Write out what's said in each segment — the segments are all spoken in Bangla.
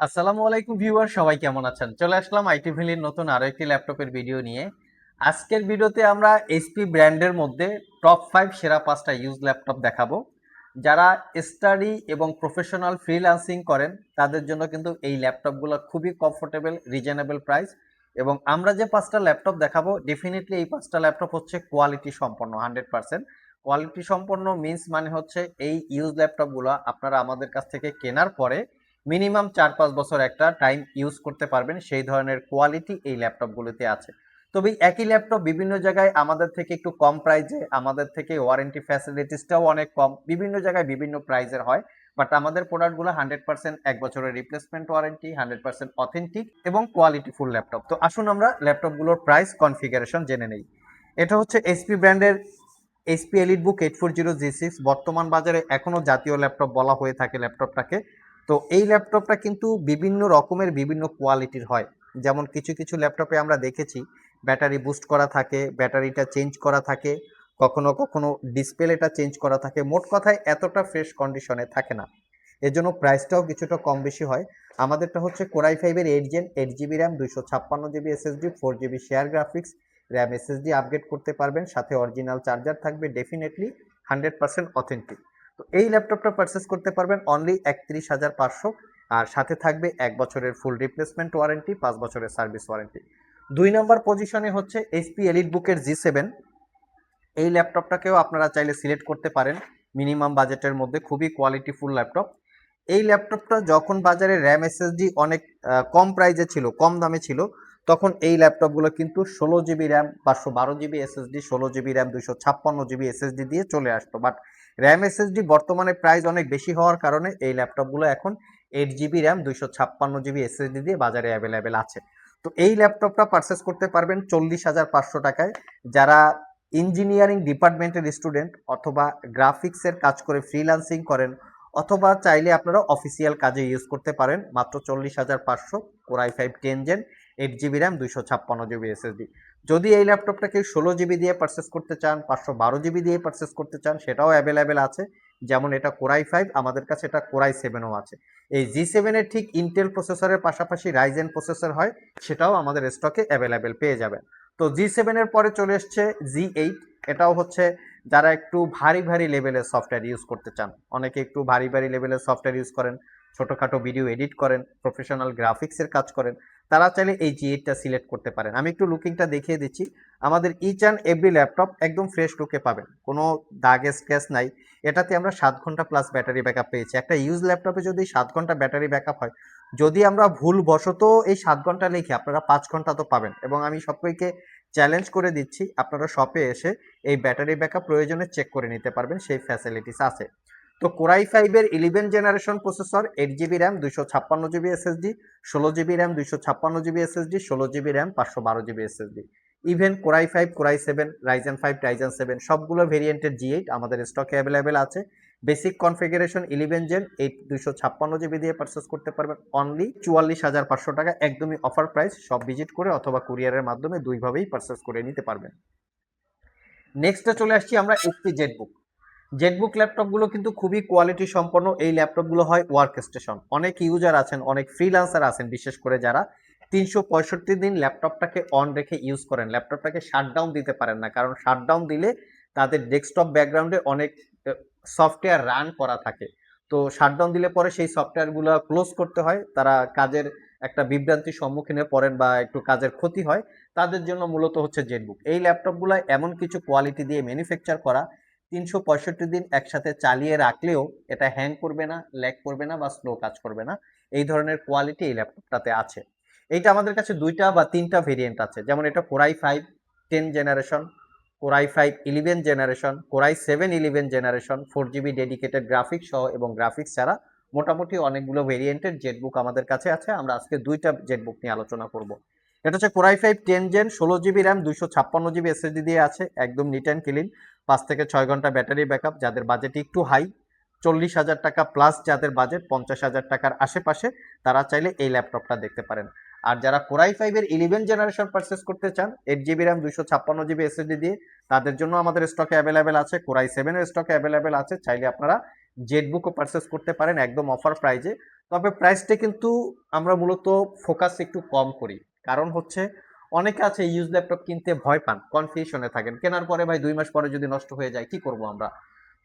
আসসালামু আলাইকুম ভিউয়ার, সবাই কেমন আছেন? চলে আসলাম আইটি ভ্যালির নতুন আরো একটি ল্যাপটপের ভিডিও নিয়ে। আজকের ভিডিওতে আমরা এইচপি ব্র্যান্ডের মধ্যে টপ 5 সেরা 5টা ইউজ ল্যাপটপ দেখাবো। যারা স্টাডি এবং প্রফেশনাল ফ্রিল্যান্সিং করেন তাদের জন্য কিন্তু এই ল্যাপটপগুলো খুবই কমফোর্টেবল, রিজনেবল প্রাইস। এবং আমরা যে 5টা ল্যাপটপ দেখাবো, ডেফিনেটলি এই 5টা ল্যাপটপ হচ্ছে কোয়ালিটি সম্পন্ন, 100%। কোয়ালিটি সম্পন্ন মিন্স মানে হচ্ছে এই ইউজ ল্যাপটপগুলো আপনারা আমাদের কাছ থেকে কেনার পরে মিনিমাম 4-5 বছর একটা টাইম ইউজ করতে পারবেন, সেই ধরনের কোয়ালিটি এই ল্যাপটপগুলোতে আছে। তবে একই ল্যাপটপ বিভিন্ন জায়গায় আমাদের থেকে একটু কম প্রাইসে, আমাদের থেকে ওয়ারেন্টি ফ্যাসিলিটিসটাও অনেক কম, বিভিন্ন জায়গায় বিভিন্ন প্রাইসের হয়। বাট আমাদের প্রোডাক্টগুলো 100% 1 বছরের রিপ্লেসমেন্ট ওয়ারেন্টি, 100% অথেন্টিক এবং কোয়ালিটিফুল ল্যাপটপ। তো আসুন আমরা ল্যাপটপগুলোর প্রাইস কনফিগারেশন জেনে নেই। এটা হচ্ছে এইচপি ব্র্যান্ডের এইচপি এলিটবুক 840G6। বর্তমান বাজারে এখনো জাতীয় ল্যাপটপ বলা হয়ে থাকে ল্যাপটপটাকে। তো এই ল্যাপটপটা কিন্তু বিভিন্ন রকমের বিভিন্ন কোয়ালিটির হয়। যেমন কিছু কিছু ল্যাপটপে আমরা দেখেছি ব্যাটারি বুস্ট করা থাকে, ব্যাটারিটা চেঞ্জ করা থাকে, কখনো কখনো ডিসপ্লেটা চেঞ্জ করা থাকে। মোট কথায় এতটা ফ্রেশ কন্ডিশনে থাকে না, এর জন্য প্রাইসটাও কিছুটা কম বেশি হয়। আমাদেরটা হচ্ছে কোরাই ফাইভের 8 gen, 8 GB RAM, 256 GB SSD, 4 GB share graphics, RAM SSD upgrade করতে পারবেন, সাথে অরিজিনাল চার্জার থাকবে, ডেফিনেটলি 100% অথেন্টিক। তো এই ল্যাপটপটা পারচেস করতে পারবেন অনলি 31,500, আর সাথে থাকবে 1 বছরের ফুল রিপ্লেসমেন্ট ওয়ারেন্টি, 5 বছরের সার্ভিস ওয়ারেন্টি। 2 নম্বর পজিশনে হচ্ছে এইচপি এলিট বুকের G7। এই ল্যাপটপটাকেও আপনারা চাইলে সিলেক্ট করতে পারেন মিনিমাম বাজেটের মধ্যে, খুবই কোয়ালিটিফুল ল্যাপটপ। এই ল্যাপটপটা যখন বাজারে র্যাম এসএসডি অনেক কম প্রাইজে ছিল, কম দামে ছিল, তখন এই ল্যাপটপগুলো কিন্তু 16 GB RAM, 512 GB SSD, 16 GB RAM, 256 GB SSD দিয়ে চলে আসতো। বাট র্যাম এসএসডি বর্তমানে প্রাইস অনেক বেশি হওয়ার কারণে এই ল্যাপটপগুলো এখন 8 জিবি র্যাম, 256 জিবি এসএসডি দিয়ে বাজারে অ্যাভেলেবেল আছে। তো এই ল্যাপটপটা পারচেস করতে পারবেন 40,500 টাকায়। যারা ইঞ্জিনিয়ারিং ডিপার্টমেন্টের স্টুডেন্ট, অথবা গ্রাফিক্সের কাজ করে ফ্রিল্যান্সিং করেন, অথবা চাইলে আপনারা অফিসিয়াল কাজে ইউজ করতে পারেন, মাত্র 40,500। Core i five 10 gen, 8 GB RAM, 256 GB SSD. যদি এই ল্যাপটপটাকে 16 জিবি দিয়ে পারচেস করতে চান, 512 জিবি দিয়ে পারচেস করতে চান, সেটাও অ্যাভেলেবেল আছে। যেমন এটা কোরাই ফাইভ, আমাদের কাছে এটা কোরাই সেভেনও আছে। এই G7-এর ঠিক ইন্টেল প্রসেসরের পাশাপাশি রাইজেন প্রসেসর হয়, সেটাও আমাদের স্টকে অ্যাভেলেবেল পেয়ে যাবেন। তো G7-এর পরে চলে এসছে G8। এটাও হচ্ছে যারা একটু ভারী ভারী লেভেলের সফটওয়্যার ইউজ করতে চান, অনেকে একটু ভারী ভারী লেভেলের সফটওয়্যার ইউজ করেন, ছোটোখাটো ভিডিও এডিট করেন, প্রফেশনাল গ্রাফিক্সের কাজ করেন, তারা চাইলে এই G8টা সিলেক্ট করতে পারেন। আমি একটু লুকিংটা দেখিয়ে দিচ্ছি। আমাদের ইচ অ্যান্ড এভরি ল্যাপটপ একদম ফ্রেশ লুকে পাবেন, কোনো দাগ স্ক্র্যাচ নাই। এটাতে আমরা 7 ঘন্টা প্লাস ব্যাটারি ব্যাকআপ পেয়েছি। একটা ইউজ ল্যাপটপে যদি 7 ঘন্টা ব্যাটারি ব্যাকআপ হয়, যদি আমরা ভুলবশত এই 7 ঘন্টা লিখি, আপনারা 5 ঘন্টা তো পাবেন। এবং আমি সবাইকে চ্যালেঞ্জ করে দিচ্ছি, আপনারা শপে এসে এই ব্যাটারি ব্যাকআপ প্রয়োজনে চেক করে নিতে পারবেন, সেই ফ্যাসিলিটিস আছে। তো কোরাই ফাইভের 11 generation processor, 8 GB RAM, 256 GB SSD, 16 GB RAM, 256 GB SSD, 16 GB RAM, 512 GB SSD. Even core i five, core i seven, Ryzen five, Ryzen seven সবগুলো ভেরিয়েন্টের G8 আমাদের স্টকে অ্যাভেলেবেল আছে। বেসিক কনফিগারেশন 11 জেন 8, 256 জিবি দিয়ে পারচেস করতে পারবেন অনলি 44,500 টাকা, একদমই অফার প্রাইস। সব ভিজিট করে অথবা কুরিয়ারের মাধ্যমে দুইভাবেই পারচেস করে নিতে পারবেন। নেক্সটে চলে আসছি আমরা এইচপি জেটবুক। জেটবুক ল্যাপটপগুলো কিন্তু খুবই কোয়ালিটি সম্পন্ন। এই ল্যাপটপগুলো হয় ওয়ার্ক স্টেশন। অনেক ইউজার আছেন, অনেক ফ্রিল্যান্সার আছেন, বিশেষ করে যারা 365 দিন ল্যাপটপটাকে অন রেখে ইউজ করেন, ল্যাপটপটাকে শাটডাউন দিতে পারেন না, কারণ শাটডাউন দিলে তাদের ডেস্কটপ ব্যাকগ্রাউন্ডে অনেক সফটওয়্যার রান করা থাকে। তো শাটডাউন দিলে পরে সেই সফটওয়্যারগুলো ক্লোজ করতে হয়, তারা কাজের একটা বিভ্রান্তির সম্মুখীনে পড়েন বা একটু কাজের ক্ষতি হয়। তাদের জন্য মূলত হচ্ছে জেটবুক। এই ল্যাপটপগুলো এমন কিছু কোয়ালিটি দিয়ে ম্যানুফ্যাকচার করা, 365 দিন একসাথে চালিয়ে রাখলেও এটা হ্যাং করবে না, ল্যাগ করবে না বা স্লো কাজ করবে না। এই ধরনের কোয়ালিটি এই ল্যাপটপটাতে আছে। এইটা আমাদের কাছে 2টা বা 3টা ভেরিয়েন্ট আছে। যেমন এটা core i five 10 generation, core i five 11 generation, core i seven 11 generation, 4 GB dedicated graphics সহ এবং গ্রাফিক্স ছাড়া মোটামুটি অনেকগুলো ভেরিয়েন্টের জেটবুক আমাদের কাছে আছে। আমরা আজকে 2টা জেটবুক নিয়ে আলোচনা করব। এটা হচ্ছে core i five 10 gen, 16 GB RAM, 256 GB SSD দিয়ে আছে, একদম নিট অ্যান্ড ক্লিন। 5 থেকে 6 ঘন্টা ব্যাটারি ব্যাকআপ। যাদের বাজেট একটু হাই, 40,000 টাকা প্লাস, যাদের বাজেট 50,000 টাকার আশেপাশে, তারা চাইলে এই ল্যাপটপটা দেখতে পারেন। আর যারা কোরাই ফাইভের 11 জেনারেশন পারচেস করতে চান 8 জিবি র্যাম, 256 জিবি এসএসডি দিয়ে, তাদের জন্য আমাদের স্টকে অ্যাভেলেবেল আছে। কোরাই সেভেনের স্টকে অ্যাভেলেবেল আছে। চাইলে আপনারা জেটবুকও পারচেস করতে পারেন একদম অফার প্রাইজে। তবে প্রাইসটা কিন্তু আমরা মূলত ফোকাস একটু কম করি, কারণ হচ্ছে অনেকে আছে ইউজ ল্যাপটপ কিনতে ভয় পান, কনফিউশনে থাকেন, কেনার পরে ভাই 2 মাস পরে যদি নষ্ট হয়ে যায় কি করব আমরা।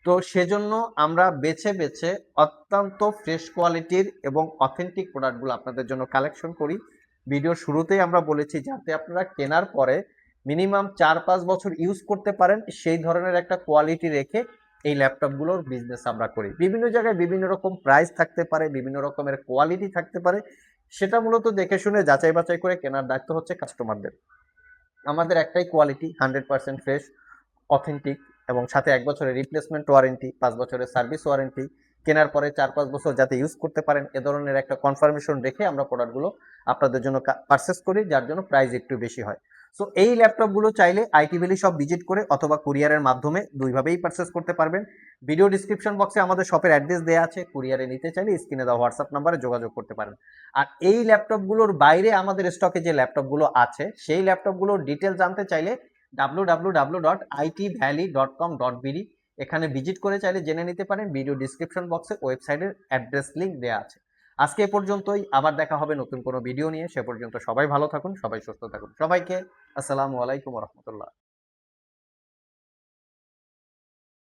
তো সেজন্য আমরা বেছে বেছে অত্যন্ত ফ্রেশ কোয়ালিটির এবং অথেন্টিক প্রোডাক্টগুলো আপনাদের জন্য কালেকশন করি। ভিডিওর শুরুতেই আমরা বলেছি যাতে আপনারা কেনার পরে মিনিমাম 4-5 বছর ইউজ করতে পারেন, সেই ধরনের একটা কোয়ালিটি রেখে এই ল্যাপটপগুলোর বিজনেস আমরা করি। বিভিন্ন জায়গায় বিভিন্ন রকম প্রাইস থাকতে পারে, বিভিন্ন রকমের কোয়ালিটি থাকতে পারে, সেটা মূলত দেখে শুনে যাচাই বাছাই করে কেনার দায়িত্ব হচ্ছে কাস্টমারদের। আমাদের একটাই কোয়ালিটি, 100% ফ্রেশ, অথেন্টিক, এবং সাথে 1 বছরের রিপ্লেসমেন্ট ওয়ারেন্টি, 5 বছরের সার্ভিস ওয়ারেন্টি। কেনার পরে 4-5 বছর যাতে ইউজ করতে পারেন এ ধরনের একটা কনফার্মেশন রেখে আমরা প্রোডাক্টগুলো আপনাদের জন্য পারচেস করি, যার জন্য প্রাইস একটু বেশি হয়। সো এই ল্যাপটপগুলো চাইলে আইটি ভ্যালি শপ ভিজিট করে অথবা কুরিয়ারের মাধ্যমে দুইভাবেই পারচেস করতে পারবেন। ভিডিও ডিসক্রিপশন বক্সে আমাদের শপের অ্যাড্রেস দেওয়া আছে, কুরিয়ারে নিতে চাইলে স্ক্রিনে দেওয়া হোয়াটসঅ্যাপ নাম্বারে যোগাযোগ করতে পারেন। আর এই ল্যাপটপগুলোর বাইরে আমাদের স্টকে যে ল্যাপটপগুলো আছে সেই ল্যাপটপগুলোর ডিটেল জানতে চাইলে www.itvalley.com.bd এখানে ভিজিট করে চাইলে জেনে নিতে পারেন। ভিডিও ডিসক্রিপশন বক্সে ওয়েবসাইটের অ্যাড্রেস লিংক দেওয়া আছে। আজকে এ পর্যন্তই, আবার দেখা হবে নতুন কোনো ভিডিও নিয়ে। সে পর্যন্ত সবাই ভালো থাকুন, সবাই সুস্থ থাকুন। সবাইকে আসসালামু আলাইকুম রহমতুল্লাহ।